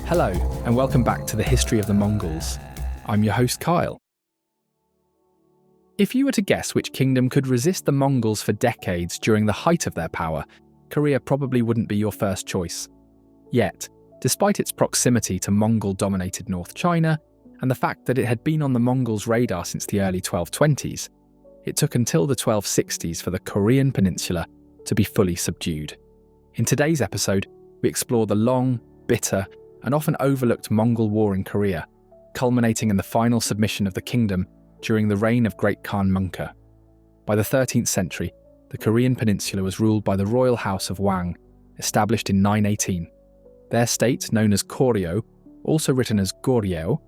Hello, and welcome back to the History of the Mongols. I'm your host, Kyle. If you were to guess which kingdom could resist the Mongols for decades during the height of their power, Korea probably wouldn't be your first choice. Yet, despite its proximity to Mongol-dominated North China, and the fact that it had been on the Mongols' radar since the early 1220s, it took until the 1260s for the Korean peninsula to be fully subdued. In today's episode, we explore the long, bitter, and often overlooked Mongol War in Korea, culminating in the final submission of the kingdom during the reign of Great Khan Munka. By the 13th century, the Korean peninsula was ruled by the royal house of Wang, established in 918. Their state, known as Koryo, also written as Goryeo,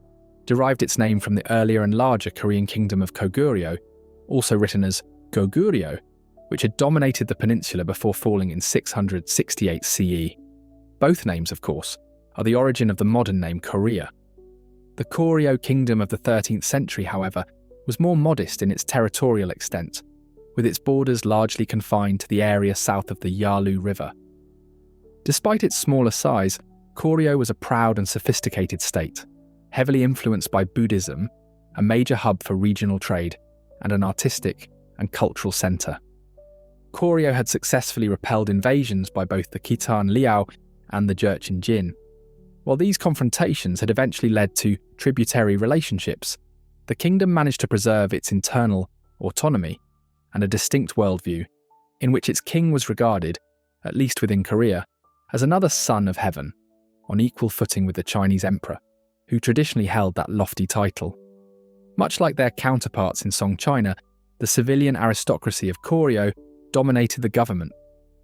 derived its name from the earlier and larger Korean kingdom of Koguryo, also written as Goguryeo, which had dominated the peninsula before falling in 668 CE. Both names, of course, are the origin of the modern name Korea. The Koryo kingdom of the 13th century, however, was more modest in its territorial extent, with its borders largely confined to the area south of the Yalu River. Despite its smaller size, Koryo was a proud and sophisticated state, heavily influenced by Buddhism, a major hub for regional trade, and an artistic and cultural centre. Koryo had successfully repelled invasions by both the Khitan Liao and the Jurchen Jin. While these confrontations had eventually led to tributary relationships, the kingdom managed to preserve its internal autonomy and a distinct worldview, in which its king was regarded, at least within Korea, as another son of heaven, on equal footing with the Chinese emperor, who traditionally held that lofty title. Much like their counterparts in Song China, the civilian aristocracy of Koryo dominated the government,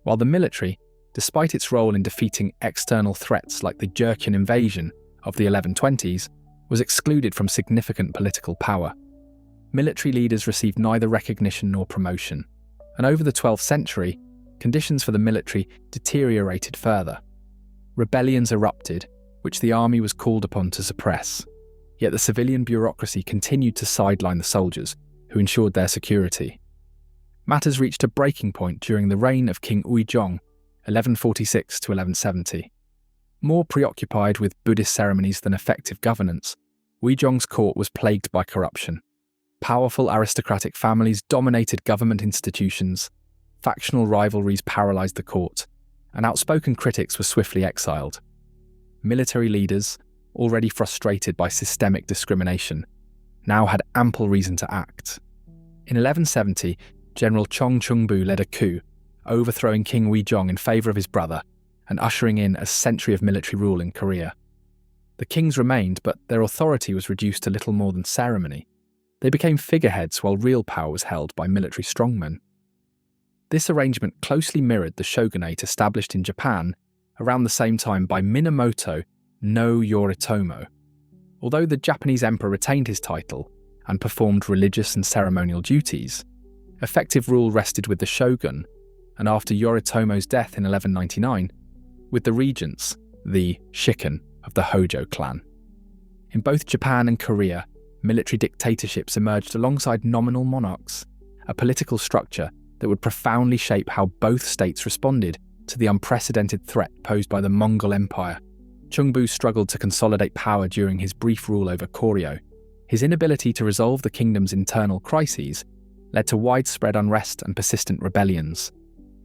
while the military, despite its role in defeating external threats like the Jurchen invasion of the 1120s, was excluded from significant political power. Military leaders received neither recognition nor promotion, and over the 12th century, conditions for the military deteriorated further. Rebellions erupted, which the army was called upon to suppress, yet the civilian bureaucracy continued to sideline the soldiers, who ensured their security. Matters reached a breaking point during the reign of King Uizhong, 1146 to 1170. More preoccupied with Buddhist ceremonies than effective governance, Uizhong's court was plagued by corruption. Powerful aristocratic families dominated government institutions, factional rivalries paralysed the court, and outspoken critics were swiftly exiled. Military leaders, already frustrated by systemic discrimination, now had ample reason to act. In 1170, General Chong Chungbu led a coup, overthrowing King Uizhong in favour of his brother and ushering in a century of military rule in Korea. The kings remained, but their authority was reduced to little more than ceremony. They became figureheads while real power was held by military strongmen. This arrangement closely mirrored the shogunate established in Japan around the same time by Minamoto no Yoritomo. Although the Japanese emperor retained his title and performed religious and ceremonial duties, effective rule rested with the shogun, and after Yoritomo's death in 1199, with the regents, the shikken of the Hojo clan. In both Japan and Korea, military dictatorships emerged alongside nominal monarchs, a political structure that would profoundly shape how both states responded to the unprecedented threat posed by the Mongol Empire. Chungbu struggled to consolidate power during his brief rule over Koryo. His inability to resolve the kingdom's internal crises led to widespread unrest and persistent rebellions.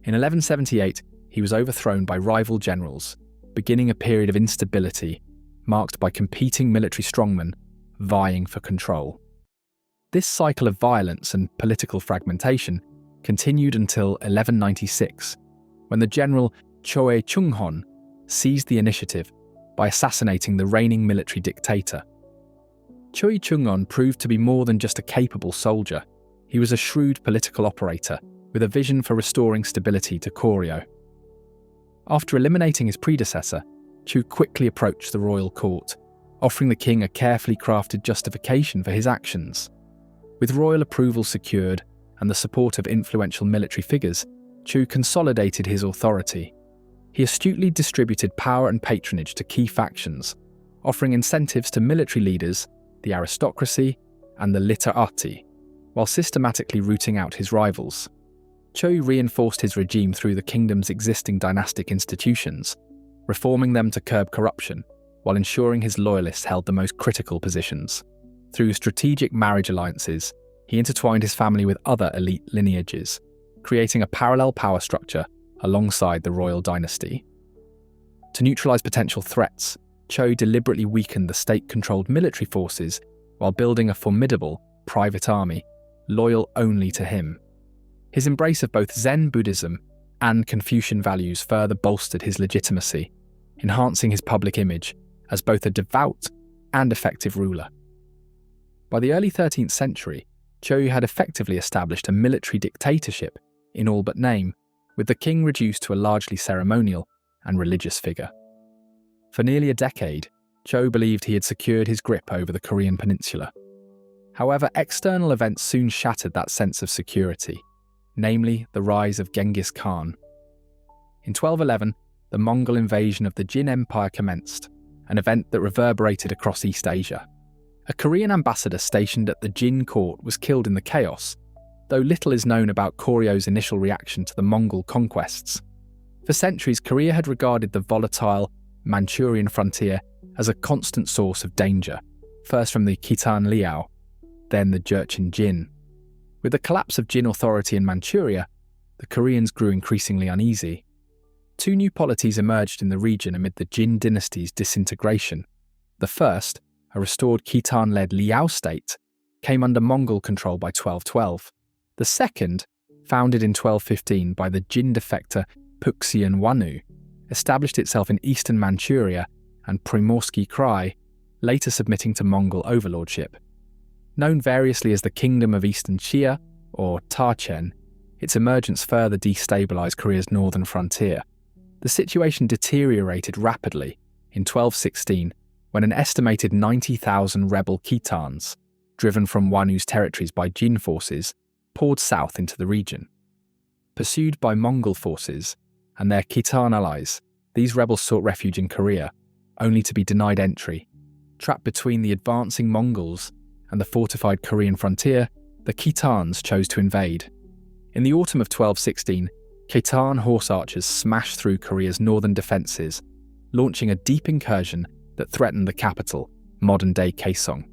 In 1178, he was overthrown by rival generals, beginning a period of instability marked by competing military strongmen vying for control. This cycle of violence and political fragmentation continued until 1196, when the general Choe Chung-hon seized the initiative by assassinating the reigning military dictator. Choe Chung-hon proved to be more than just a capable soldier. He was a shrewd political operator with a vision for restoring stability to Koryo. After eliminating his predecessor, Chu quickly approached the royal court, offering the king a carefully crafted justification for his actions. With royal approval secured and the support of influential military figures, Chu consolidated his authority. He astutely distributed power and patronage to key factions, offering incentives to military leaders, the aristocracy, and the literati, while systematically rooting out his rivals. Choi reinforced his regime through the kingdom's existing dynastic institutions, reforming them to curb corruption, while ensuring his loyalists held the most critical positions. Through strategic marriage alliances, he intertwined his family with other elite lineages, creating a parallel power structure alongside the royal dynasty. To neutralize potential threats, Cho deliberately weakened the state-controlled military forces while building a formidable private army, loyal only to him. His embrace of both Zen Buddhism and Confucian values further bolstered his legitimacy, enhancing his public image as both a devout and effective ruler. By the early 13th century, Cho had effectively established a military dictatorship in all but name, with the king reduced to a largely ceremonial and religious figure. For nearly a decade, Cho believed he had secured his grip over the Korean peninsula. However, external events soon shattered that sense of security, namely the rise of Genghis Khan. In 1211, the Mongol invasion of the Jin Empire commenced, an event that reverberated across East Asia. A Korean ambassador stationed at the Jin court was killed in the chaos, though little is known about Koryo's initial reaction to the Mongol conquests. For centuries, Korea had regarded the volatile Manchurian frontier as a constant source of danger, first from the Khitan Liao, then the Jurchen Jin. With the collapse of Jin authority in Manchuria, the Koreans grew increasingly uneasy. Two new polities emerged in the region amid the Jin dynasty's disintegration. The first, a restored Khitan-led Liao state, came under Mongol control by 1212. The second, founded in 1215 by the Jin defector Puxian Wanu, established itself in eastern Manchuria and Primorsky Krai, later submitting to Mongol overlordship. Known variously as the Kingdom of Eastern Xia or Tachen, its emergence further destabilized Korea's northern frontier. The situation deteriorated rapidly in 1216 when an estimated 90,000 rebel Khitans, driven from Wanu's territories by Jin forces, poured south into the region. Pursued by Mongol forces and their Khitan allies, these rebels sought refuge in Korea, only to be denied entry. Trapped between the advancing Mongols and the fortified Korean frontier, the Khitans chose to invade. In the autumn of 1216, Khitan horse archers smashed through Korea's northern defences, launching a deep incursion that threatened the capital, modern-day Kaesong.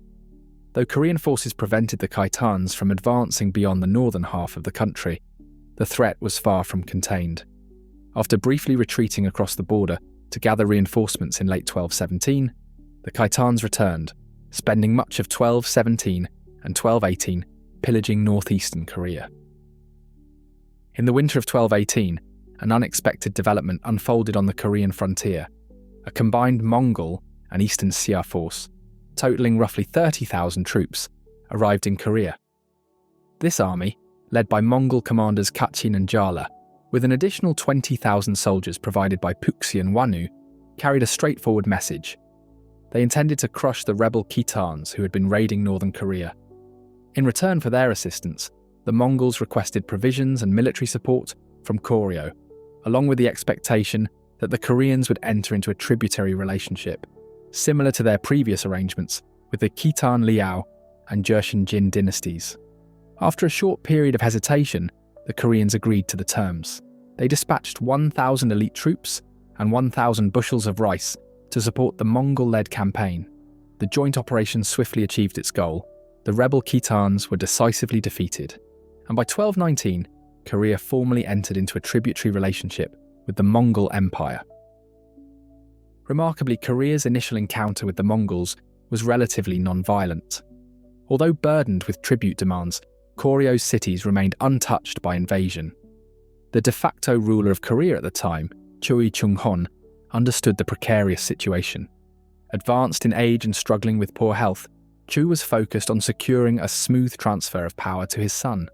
Though Korean forces prevented the Khitans from advancing beyond the northern half of the country, the threat was far from contained. After briefly retreating across the border to gather reinforcements in late 1217, the Khitans returned, spending much of 1217 and 1218 pillaging northeastern Korea. In the winter of 1218, an unexpected development unfolded on the Korean frontier. A combined Mongol and Eastern Xia force, totaling roughly 30,000 troops, arrived in Korea. This army, led by Mongol commanders Kachin and Jala, with an additional 20,000 soldiers provided by Puxian Wanu, carried a straightforward message. They intended to crush the rebel Khitans who had been raiding northern Korea. In return for their assistance, the Mongols requested provisions and military support from Koryo, along with the expectation that the Koreans would enter into a tributary relationship, similar to their previous arrangements with the Khitan Liao and Jurchen Jin dynasties. After a short period of hesitation, the Koreans agreed to the terms. They dispatched 1,000 elite troops and 1,000 bushels of rice to support the Mongol-led campaign. The joint operation swiftly achieved its goal. The rebel Khitans were decisively defeated, and by 1219, Korea formally entered into a tributary relationship with the Mongol Empire. Remarkably, Korea's initial encounter with the Mongols was relatively non-violent. Although burdened with tribute demands, Koryo's cities remained untouched by invasion. The de facto ruler of Korea at the time, Choi Chung-hon, understood the precarious situation. Advanced in age and struggling with poor health, Chu was focused on securing a smooth transfer of power to his son.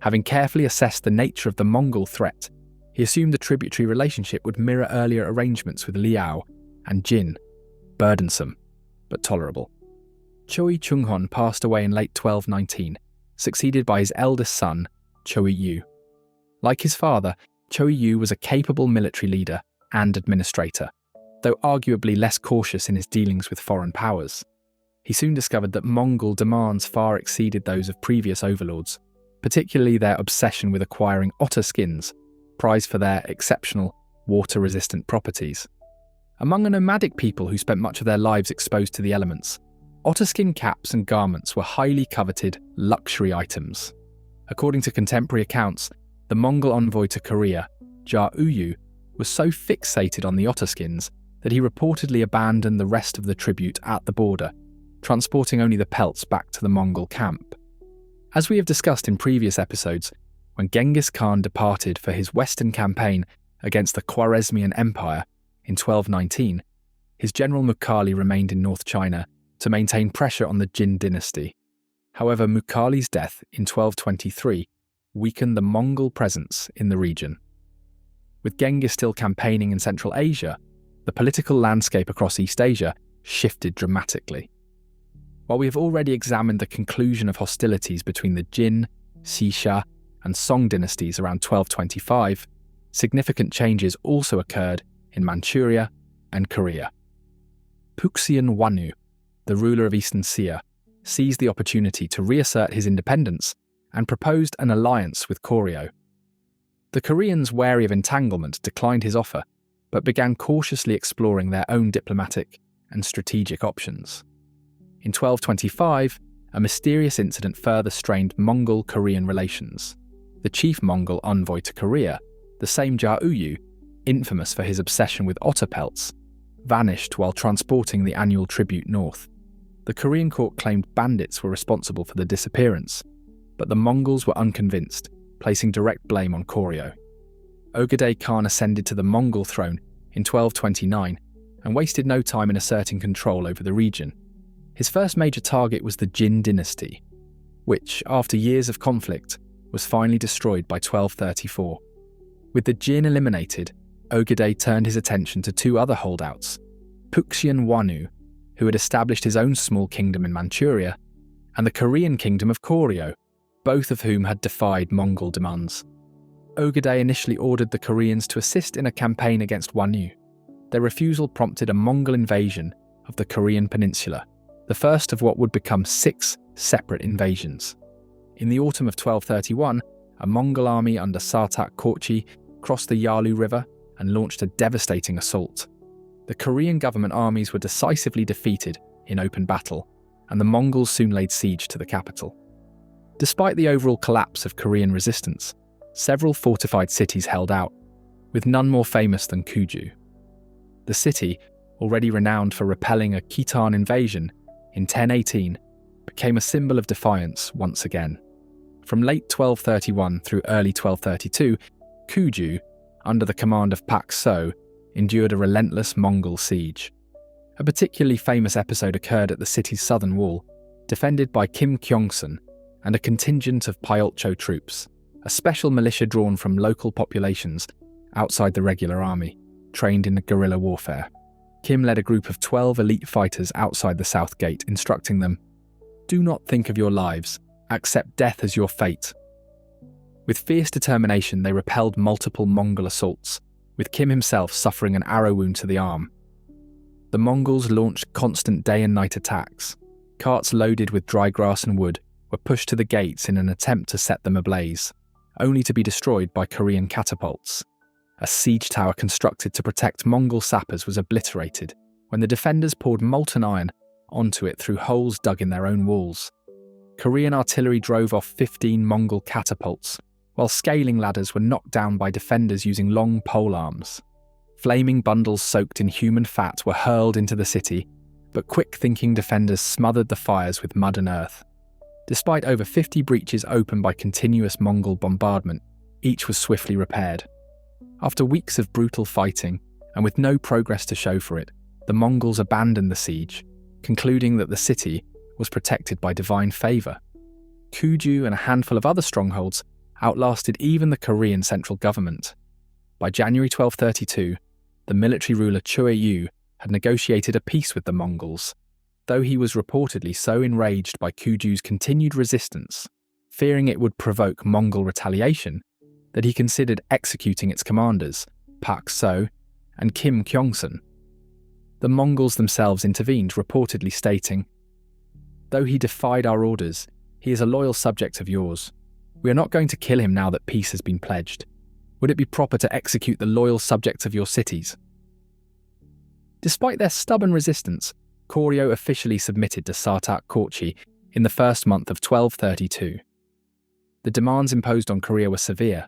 Having carefully assessed the nature of the Mongol threat, he assumed the tributary relationship would mirror earlier arrangements with Liao and Jin, burdensome but tolerable. Choi Chung-hon passed away in late 1219, succeeded by his eldest son, Choi Yu. Like his father, Choi Yu was a capable military leader and administrator, though arguably less cautious in his dealings with foreign powers. He soon discovered that Mongol demands far exceeded those of previous overlords, particularly their obsession with acquiring otter skins, prized for their exceptional, water-resistant properties. Among a nomadic people who spent much of their lives exposed to the elements, otterskin caps and garments were highly coveted luxury items. According to contemporary accounts, the Mongol envoy to Korea, Uyu, was so fixated on the otterskins that he reportedly abandoned the rest of the tribute at the border, transporting only the pelts back to the Mongol camp. As we have discussed in previous episodes, when Genghis Khan departed for his western campaign against the Khwarezmian Empire in 1219, his general Mukhali remained in North China to maintain pressure on the Jin dynasty. However, Mukhali's death in 1223 weakened the Mongol presence in the region. With Genghis still campaigning in Central Asia, the political landscape across East Asia shifted dramatically. While we have already examined the conclusion of hostilities between the Jin, Xixia, and Song dynasties around 1225, significant changes also occurred in Manchuria and Korea. Puxian Wanu, the ruler of Eastern Xia, seized the opportunity to reassert his independence and proposed an alliance with Koryo. The Koreans, wary of entanglement, declined his offer, but began cautiously exploring their own diplomatic and strategic options. In 1225, a mysterious incident further strained Mongol-Korean relations. The chief Mongol envoy to Korea, the same Uyu, infamous for his obsession with otter pelts, vanished while transporting the annual tribute north. The Korean court claimed bandits were responsible for the disappearance, but the Mongols were unconvinced, placing direct blame on Koryo. Ogedei Khan ascended to the Mongol throne in 1229 and wasted no time in asserting control over the region. His first major target was the Jin dynasty, which, after years of conflict, was finally destroyed by 1234. With the Jin eliminated, Ogedei turned his attention to two other holdouts, Puxian Wanu, who had established his own small kingdom in Manchuria, and the Korean kingdom of Koryo, both of whom had defied Mongol demands. Ogedei initially ordered the Koreans to assist in a campaign against Wanu. Their refusal prompted a Mongol invasion of the Korean peninsula, the first of what would become 6 separate invasions. In the autumn of 1231, a Mongol army under Sartak Korchi crossed the Yalu River and launched a devastating assault. The Korean government armies were decisively defeated in open battle, and the Mongols soon laid siege to the capital. Despite the overall collapse of Korean resistance, several fortified cities held out, with none more famous than Kuju. The city, already renowned for repelling a Khitan invasion in 1018, became a symbol of defiance once again. From late 1231 through early 1232, Kuju, under the command of Pak So, endured a relentless Mongol siege. A particularly famous episode occurred at the city's southern wall, defended by Kim Kyongsun and a contingent of Pyolcho troops, a special militia drawn from local populations outside the regular army, trained in guerrilla warfare. Kim led a group of 12 elite fighters outside the south gate, instructing them, "Do not think of your lives, accept death as your fate." With fierce determination, they repelled multiple Mongol assaults, with Kim himself suffering an arrow wound to the arm. The Mongols launched constant day and night attacks. Carts loaded with dry grass and wood were pushed to the gates in an attempt to set them ablaze, only to be destroyed by Korean catapults. A siege tower constructed to protect Mongol sappers was obliterated when the defenders poured molten iron onto it through holes dug in their own walls. Korean artillery drove off 15 Mongol catapults, while scaling ladders were knocked down by defenders using long pole arms. Flaming bundles soaked in human fat were hurled into the city, but quick-thinking defenders smothered the fires with mud and earth. Despite over 50 breaches opened by continuous Mongol bombardment, each was swiftly repaired. After weeks of brutal fighting, and with no progress to show for it, the Mongols abandoned the siege, concluding that the city was protected by divine favour. Kuju and a handful of other strongholds outlasted even the Korean central government. By January 1232, the military ruler Choi-yu had negotiated a peace with the Mongols, though he was reportedly so enraged by Kuju's continued resistance, fearing it would provoke Mongol retaliation, that he considered executing its commanders, Pak So and Kim Kyongsun. The Mongols themselves intervened, reportedly stating, "Though he defied our orders, he is a loyal subject of yours. We are not going to kill him now that peace has been pledged. Would it be proper to execute the loyal subjects of your cities?" Despite their stubborn resistance, Koryo officially submitted to Sartak Korchi in the first month of 1232. The demands imposed on Korea were severe: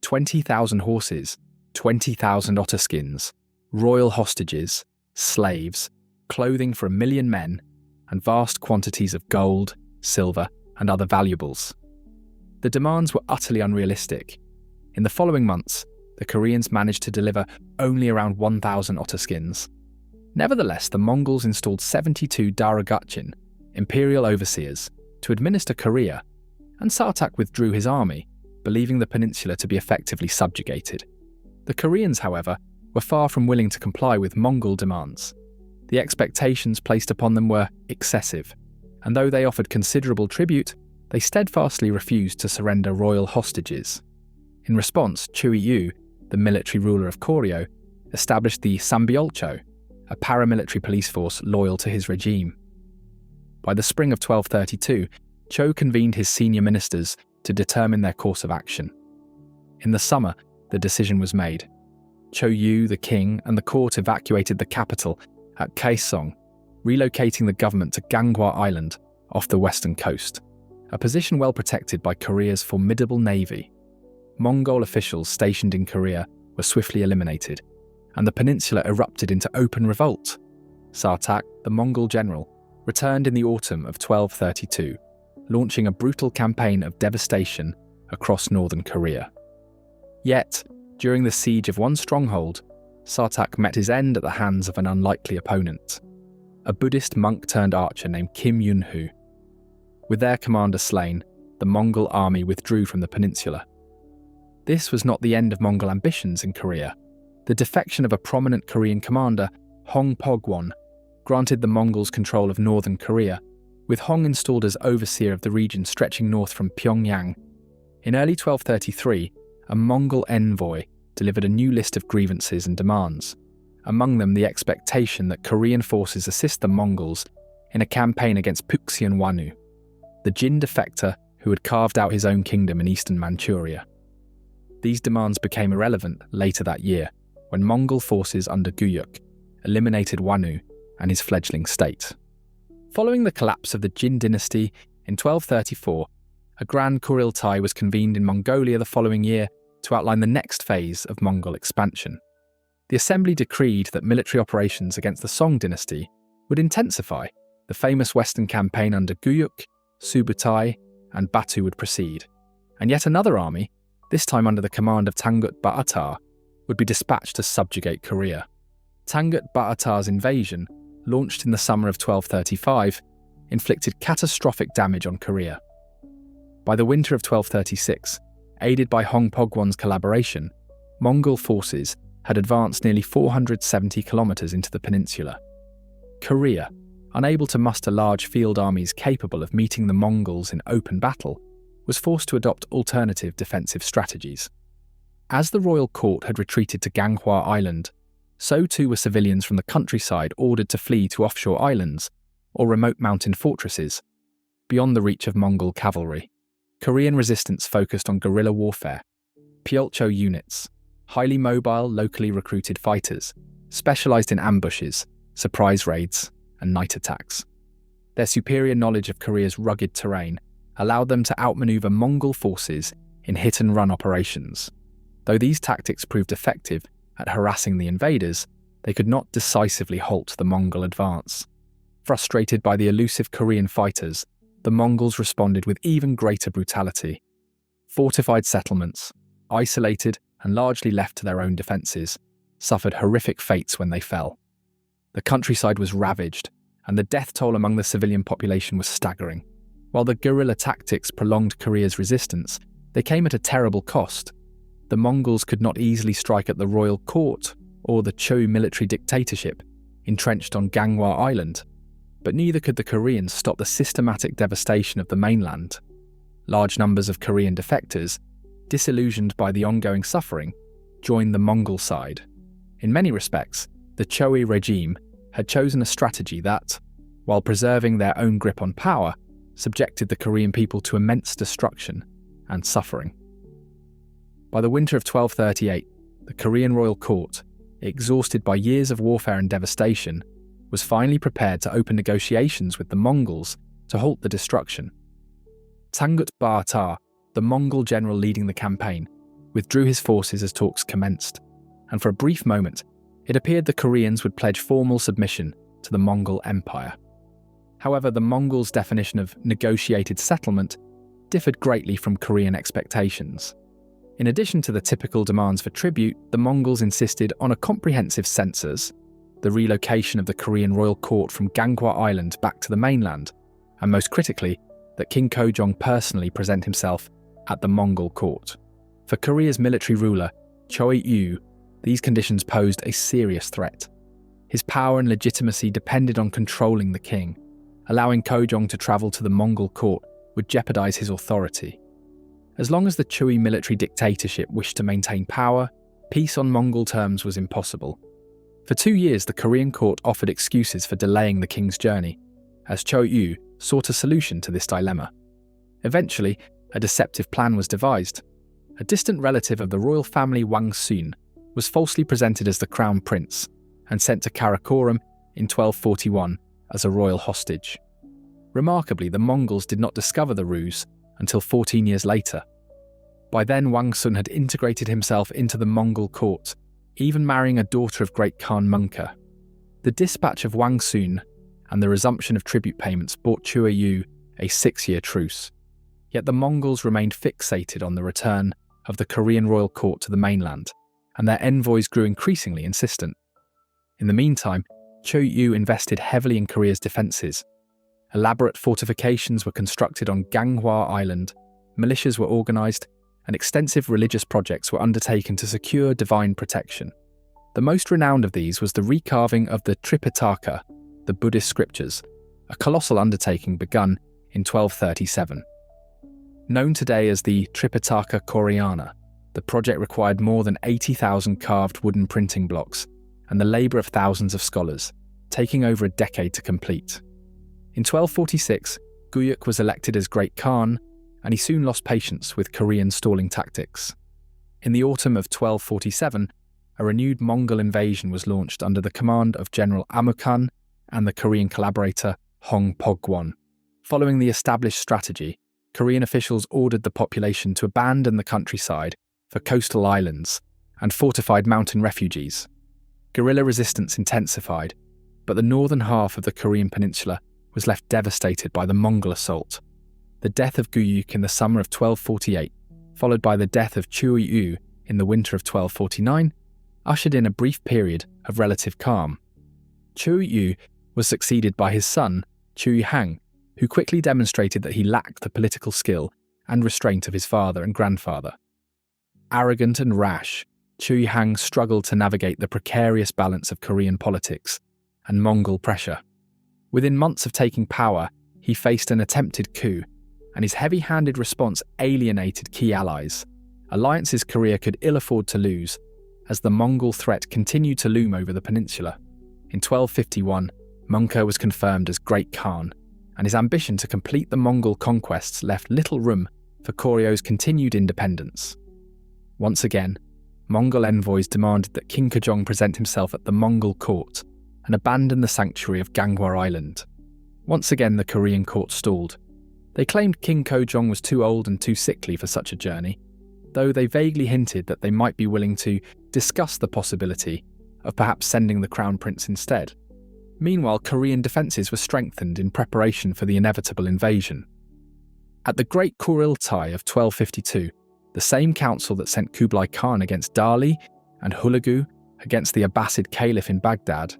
20,000 horses, 20,000 otter skins, royal hostages, slaves, clothing for 1 million men, and vast quantities of gold, silver, and other valuables. The demands were utterly unrealistic. In the following months, the Koreans managed to deliver only around 1,000 otter skins. Nevertheless, the Mongols installed 72 Darugachin, imperial overseers, to administer Korea, and Sartak withdrew his army, believing the peninsula to be effectively subjugated. The Koreans, however, were far from willing to comply with Mongol demands. The expectations placed upon them were excessive, and though they offered considerable tribute, they steadfastly refused to surrender royal hostages. In response, Chuiyu, the military ruler of Koryo, established the Sambyolcho, a paramilitary police force loyal to his regime. By the spring of 1232, Cho convened his senior ministers to determine their course of action. In the summer, the decision was made. Cho-yu, the king, and the court evacuated the capital at Kaesong, relocating the government to Ganghwa Island off the western coast, a position well protected by Korea's formidable navy. Mongol officials stationed in Korea were swiftly eliminated, and the peninsula erupted into open revolt. Sartak, the Mongol general, returned in the autumn of 1232, launching a brutal campaign of devastation across northern Korea. Yet, during the siege of one stronghold, Sartak met his end at the hands of an unlikely opponent, a Buddhist monk-turned-archer named Kim Yun-hu. With their commander slain, the Mongol army withdrew from the peninsula. This was not the end of Mongol ambitions in Korea. The defection of a prominent Korean commander, Hong Pogwon, granted the Mongols control of northern Korea, with Hong installed as overseer of the region stretching north from Pyongyang. In early 1233, a Mongol envoy delivered a new list of grievances and demands, among them the expectation that Korean forces assist the Mongols in a campaign against Puxian Wanu, the Jin defector who had carved out his own kingdom in eastern Manchuria. These demands became irrelevant later that year, when Mongol forces under Guyuk eliminated Wanu and his fledgling state. Following the collapse of the Jin dynasty in 1234, a Grand Kuriltai was convened in Mongolia the following year to outline the next phase of Mongol expansion. The assembly decreed that military operations against the Song dynasty would intensify. The famous western campaign under Guyuk, Subutai, and Batu would proceed, and yet another army, this time under the command of Tangut Ba'atar, would be dispatched to subjugate Korea. Tangut Ba'atar's invasion, launched in the summer of 1235, inflicted catastrophic damage on Korea. By the winter of 1236, aided by Hong Pogwon's collaboration, Mongol forces had advanced nearly 470 kilometers into the peninsula. Korea, unable to muster large field armies capable of meeting the Mongols in open battle, was forced to adopt alternative defensive strategies. As the royal court had retreated to Ganghwa Island, so too were civilians from the countryside ordered to flee to offshore islands or remote mountain fortresses, beyond the reach of Mongol cavalry. Korean resistance focused on guerrilla warfare, Pyolcho units, highly mobile, locally recruited fighters, specialized in ambushes, surprise raids, and night attacks. Their superior knowledge of Korea's rugged terrain allowed them to outmaneuver Mongol forces in hit-and-run operations. Though these tactics proved effective at harassing the invaders, they could not decisively halt the Mongol advance. Frustrated by the elusive Korean fighters, the Mongols responded with even greater brutality. Fortified settlements, isolated and largely left to their own defences, suffered horrific fates when they fell. The countryside was ravaged, and the death toll among the civilian population was staggering. While the guerrilla tactics prolonged Korea's resistance, they came at a terrible cost. The Mongols could not easily strike at the royal court or the Chou military dictatorship, entrenched on Ganghwa Island, but neither could the Koreans stop the systematic devastation of the mainland. Large numbers of Korean defectors, disillusioned by the ongoing suffering, joined the Mongol side. In many respects, the Choi regime had chosen a strategy that, while preserving their own grip on power, subjected the Korean people to immense destruction and suffering. By the winter of 1238, the Korean royal court, exhausted by years of warfare and devastation, was finally prepared to open negotiations with the Mongols to halt the destruction. Tangut Bartar, the Mongol general leading the campaign, withdrew his forces as talks commenced, and for a brief moment, it appeared the Koreans would pledge formal submission to the Mongol Empire. However, the Mongols' definition of negotiated settlement differed greatly from Korean expectations. In addition to the typical demands for tribute, the Mongols insisted on a comprehensive census, the relocation of the Korean royal court from Ganghwa Island back to the mainland, and most critically, that King Kojong personally present himself at the Mongol court. For Korea's military ruler, Choi-yu, these conditions posed a serious threat. His power and legitimacy depended on controlling the king. Allowing Kojong to travel to the Mongol court would jeopardize his authority. As long as the Chui military dictatorship wished to maintain power, peace on Mongol terms was impossible. For 2 years, the Korean court offered excuses for delaying the king's journey, as Choi-yu sought a solution to this dilemma. Eventually, a deceptive plan was devised. A distant relative of the royal family, Wang Sun, was falsely presented as the crown prince and sent to Karakoram in 1241 as a royal hostage. Remarkably, the Mongols did not discover the ruse until 14 years later. By then, Wang Sun had integrated himself into the Mongol court, even marrying a daughter of Great Khan Munka. The dispatch of Wang Sun and the resumption of tribute payments bought Choi-yu a 6-year truce. Yet the Mongols remained fixated on the return of the Korean royal court to the mainland, and their envoys grew increasingly insistent. In the meantime, Choi-yu invested heavily in Korea's defences. Elaborate fortifications were constructed on Ganghwa Island, militias were organised, and extensive religious projects were undertaken to secure divine protection. The most renowned of these was the recarving of the Tripitaka, the Buddhist scriptures, a colossal undertaking begun in 1237. Known today as the Tripitaka Koreana, the project required more than 80,000 carved wooden printing blocks and the labour of thousands of scholars, taking over a decade to complete. In 1246, Guyuk was elected as Great Khan, and he soon lost patience with Korean stalling tactics. In the autumn of 1247, a renewed Mongol invasion was launched under the command of General Amukan and the Korean collaborator Hong Pogwon. Following the established strategy, Korean officials ordered the population to abandon the countryside for coastal islands and fortified mountain refuges. Guerrilla resistance intensified, but the northern half of the Korean peninsula was left devastated by the Mongol assault. The death of Guyuk in the summer of 1248, followed by the death of Choi-yu in the winter of 1249, ushered in a brief period of relative calm. Choi-yu was succeeded by his son, Choi-hang, who quickly demonstrated that he lacked the political skill and restraint of his father and grandfather. Arrogant and rash, Choi-hang struggled to navigate the precarious balance of Korean politics and Mongol pressure. Within months of taking power, he faced an attempted coup, and his heavy-handed response alienated key allies, alliances Korea could ill afford to lose, as the Mongol threat continued to loom over the peninsula. In 1251, Munka was confirmed as Great Khan, and his ambition to complete the Mongol conquests left little room for Koryo's continued independence. Once again, Mongol envoys demanded that King Kojong present himself at the Mongol court and abandon the sanctuary of Ganghwa Island. Once again, the Korean court stalled. They claimed King Kojong was too old and too sickly for such a journey, though they vaguely hinted that they might be willing to discuss the possibility of perhaps sending the crown prince instead. Meanwhile, Korean defences were strengthened in preparation for the inevitable invasion. At the Great Kuriltai of 1252, the same council that sent Kublai Khan against Dali and Hulagu against the Abbasid Caliph in Baghdad,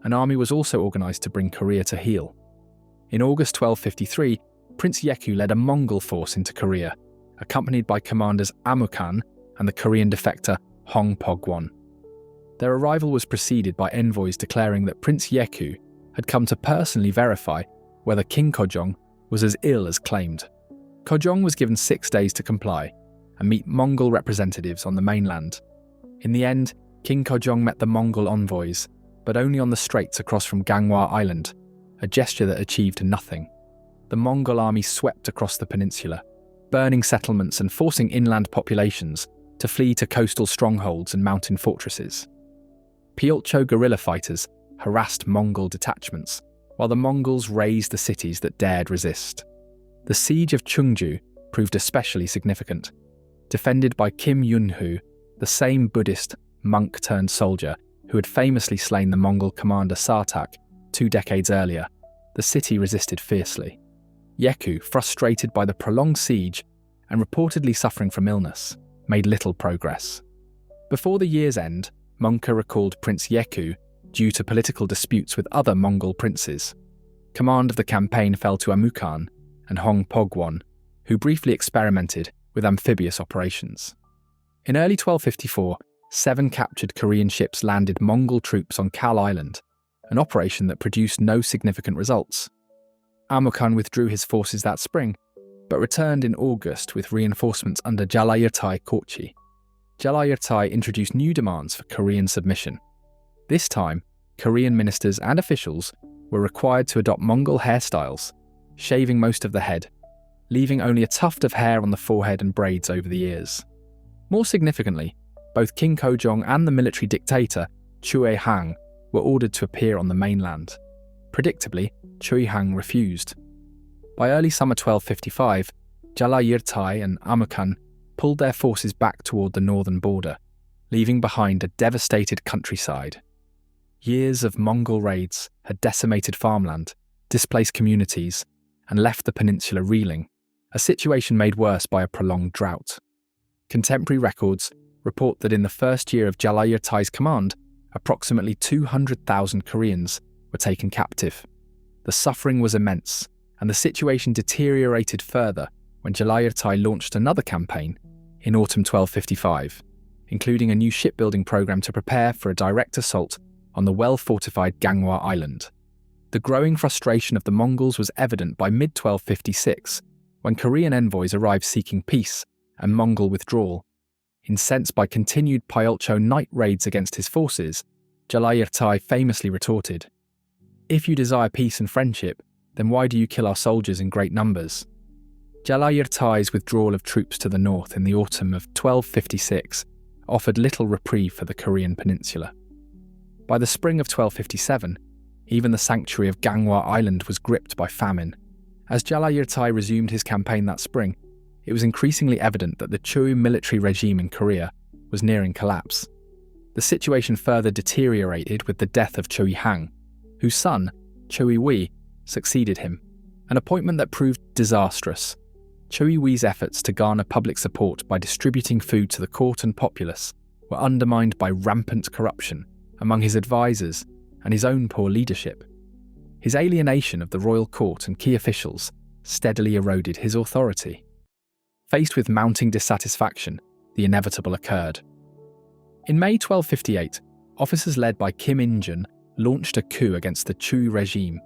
an army was also organised to bring Korea to heel. In August 1253, Prince Yeku led a Mongol force into Korea, accompanied by commanders Amukan and the Korean defector Hong Pogwon. Their arrival was preceded by envoys declaring that Prince Yeku had come to personally verify whether King Kojong was as ill as claimed. Kojong was given 6 days to comply and meet Mongol representatives on the mainland. In the end, King Kojong met the Mongol envoys, but only on the straits across from Ganghwa Island, a gesture that achieved nothing. The Mongol army swept across the peninsula, burning settlements and forcing inland populations to flee to coastal strongholds and mountain fortresses. Pyotcho guerrilla fighters harassed Mongol detachments, while the Mongols razed the cities that dared resist. The siege of Chungju proved especially significant. Defended by Kim Yunhu, the same Buddhist monk-turned-soldier who had famously slain the Mongol commander Sartak 2 decades earlier, the city resisted fiercely. Yeku, frustrated by the prolonged siege and reportedly suffering from illness, made little progress. Before the year's end, Mongke recalled Prince Yeku due to political disputes with other Mongol princes. Command of the campaign fell to Amukan and Hong Pogwon, who briefly experimented with amphibious operations. In early 1254, 7 captured Korean ships landed Mongol troops on Kal Island, an operation that produced no significant results. Amukan withdrew his forces that spring, but returned in August with reinforcements under Jalayirtai Korchi. Jalayirtai introduced new demands for Korean submission. This time, Korean ministers and officials were required to adopt Mongol hairstyles, shaving most of the head, leaving only a tuft of hair on the forehead and braids over the ears. More significantly, both King Kojong and the military dictator, Chue Hang, were ordered to appear on the mainland. Predictably, Chue Hang refused. By early summer 1255, Jalayirtai and Amukan pulled their forces back toward the northern border, leaving behind a devastated countryside. Years of Mongol raids had decimated farmland, displaced communities, and left the peninsula reeling, a situation made worse by a prolonged drought. Contemporary records report that in the first year of Jalayirtai's command, approximately 200,000 Koreans were taken captive. The suffering was immense, and the situation deteriorated further when Jalayirtai launched another campaign in autumn 1255, including a new shipbuilding program to prepare for a direct assault on the well-fortified Ganghwa Island. The growing frustration of the Mongols was evident by mid-1256, when Korean envoys arrived seeking peace and Mongol withdrawal. Incensed by continued Pyolcho night raids against his forces, Jalayirtai famously retorted, "If you desire peace and friendship, then why do you kill our soldiers in great numbers?" Jalayirtai's withdrawal of troops to the north in the autumn of 1256 offered little reprieve for the Korean peninsula. By the spring of 1257, even the sanctuary of Ganghwa Island was gripped by famine. As Jalayirtai resumed his campaign that spring, it was increasingly evident that the Choi military regime in Korea was nearing collapse. The situation further deteriorated with the death of Choi Hang, whose son, Choi Wei, succeeded him, an appointment that proved disastrous. Choi Wei's efforts to garner public support by distributing food to the court and populace were undermined by rampant corruption among his advisors and his own poor leadership. His alienation of the royal court and key officials steadily eroded his authority. Faced with mounting dissatisfaction, the inevitable occurred. In May 1258, officers led by Kim In-jun launched a coup against the Chu regime.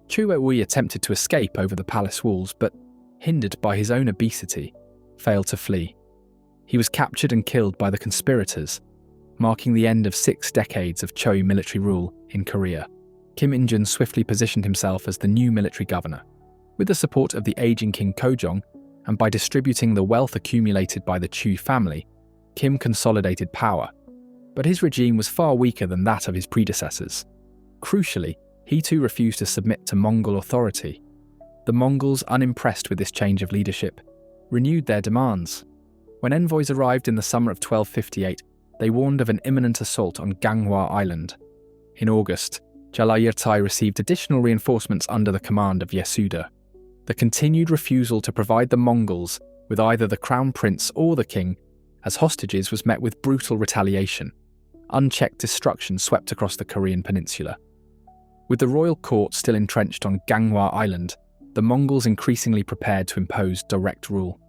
Chue Wei attempted to escape over the palace walls, but, hindered by his own obesity, failed to flee. He was captured and killed by the conspirators, marking the end of 6 decades of Choi military rule in Korea. Kim In-jun swiftly positioned himself as the new military governor. With the support of the aging King Kojong, and by distributing the wealth accumulated by the Chu family, Kim consolidated power. But his regime was far weaker than that of his predecessors. Crucially, he too refused to submit to Mongol authority. The Mongols, unimpressed with this change of leadership, renewed their demands. When envoys arrived in the summer of 1258, they warned of an imminent assault on Ganghwa Island. In August, Jalayirtai received additional reinforcements under the command of Yasuda. The continued refusal to provide the Mongols with either the crown prince or the king as hostages was met with brutal retaliation. Unchecked destruction swept across the Korean peninsula. With the royal court still entrenched on Ganghwa Island, the Mongols increasingly prepared to impose direct rule.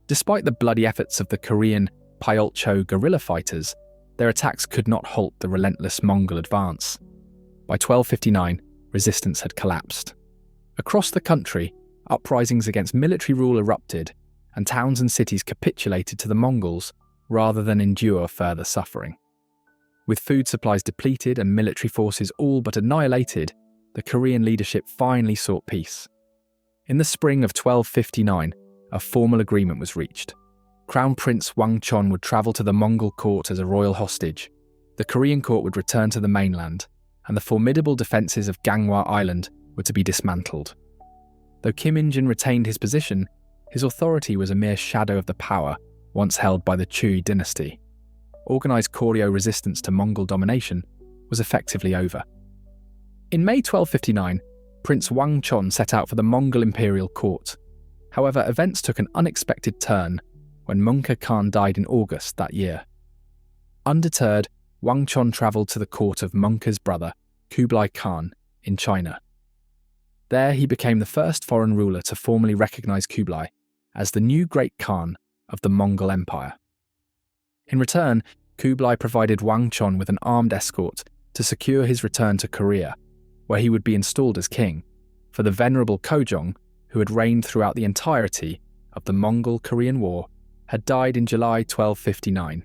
Despite the bloody efforts of the Korean Pyolcho guerrilla fighters, their attacks could not halt the relentless Mongol advance. By 1259, resistance had collapsed. Across the country, uprisings against military rule erupted, and towns and cities capitulated to the Mongols rather than endure further suffering. With food supplies depleted and military forces all but annihilated, the Korean leadership finally sought peace. In the spring of 1259, a formal agreement was reached. Crown Prince Wangchon would travel to the Mongol court as a royal hostage. the Korean court would return to the mainland, and the formidable defences of Ganghwa Island were to be dismantled. Though Kim In-jin retained his position, his authority was a mere shadow of the power once held by the Chui dynasty. Organised Koryo resistance to Mongol domination was effectively over. In May 1259, Prince Wang Chon set out for the Mongol imperial court. However, events took an unexpected turn when Mongol Khan died in August that year. Undeterred, Wang Chon travelled to the court of Mongol's brother, Kublai Khan, in China. There he became the first foreign ruler to formally recognise Kublai as the new great Khan of the Mongol Empire. In return, Kublai provided Wang Chon with an armed escort to secure his return to Korea, where he would be installed as king, for the venerable Kojong, who had reigned throughout the entirety of the Mongol-Korean War, had died in July 1259.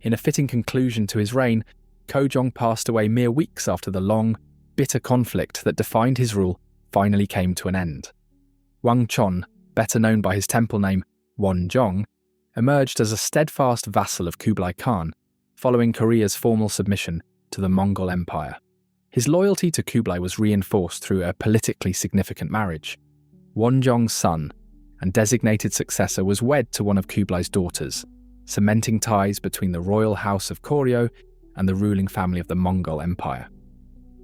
In a fitting conclusion to his reign, Kojong passed away mere weeks after the long, bitter conflict that defined his rule finally came to an end. Wang Chon, better known by his temple name Wonjong, emerged as a steadfast vassal of Kublai Khan, following Korea's formal submission to the Mongol Empire. His loyalty to Kublai was reinforced through a politically significant marriage. Wonjong's son and designated successor was wed to one of Kublai's daughters, cementing ties between the royal house of Koryo and the ruling family of the Mongol Empire.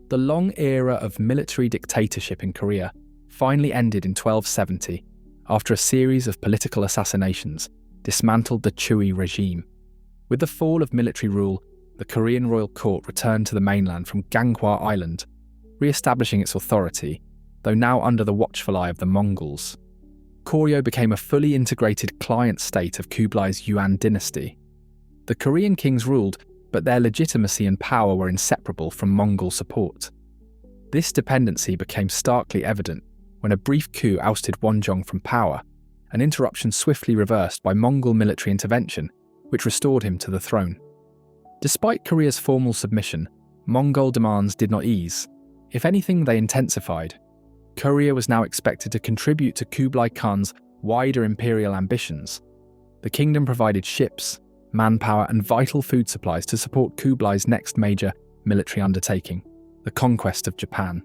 The long era of military dictatorship in Korea finally ended in 1270 after a series of political assassinations dismantled the Chui regime. With the fall of military rule, the Korean royal court returned to the mainland from Ganghwa Island, re-establishing its authority, though now under the watchful eye of the Mongols. Koryo became a fully integrated client state of Kublai's Yuan dynasty. The Korean kings ruled, but their legitimacy and power were inseparable from Mongol support. This dependency became starkly evident when a brief coup ousted Wonjong from power, an interruption swiftly reversed by Mongol military intervention, which restored him to the throne. Despite Korea's formal submission, Mongol demands did not ease. If anything, they intensified. Korea was now expected to contribute to Kublai Khan's wider imperial ambitions. The kingdom provided ships, manpower, and vital food supplies to support Kublai's next major military undertaking, the conquest of Japan.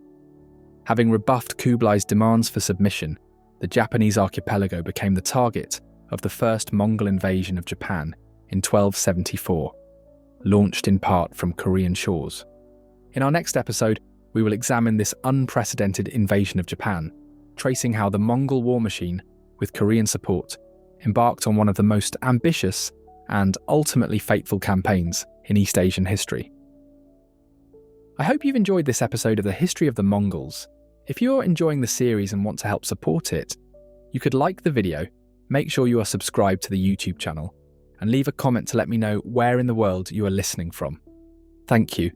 Having rebuffed Kublai's demands for submission, the Japanese archipelago became the target of the first Mongol invasion of Japan in 1274, launched in part from Korean shores. In our next episode, we will examine this unprecedented invasion of Japan, tracing how the Mongol war machine, with Korean support, embarked on one of the most ambitious and ultimately fateful campaigns in East Asian history. I hope you've enjoyed this episode of the History of the Mongols. If you're enjoying the series and want to help support it, you could like the video, make sure you are subscribed to the YouTube channel, and leave a comment to let me know where in the world you are listening from. Thank you,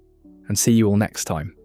and see you all next time.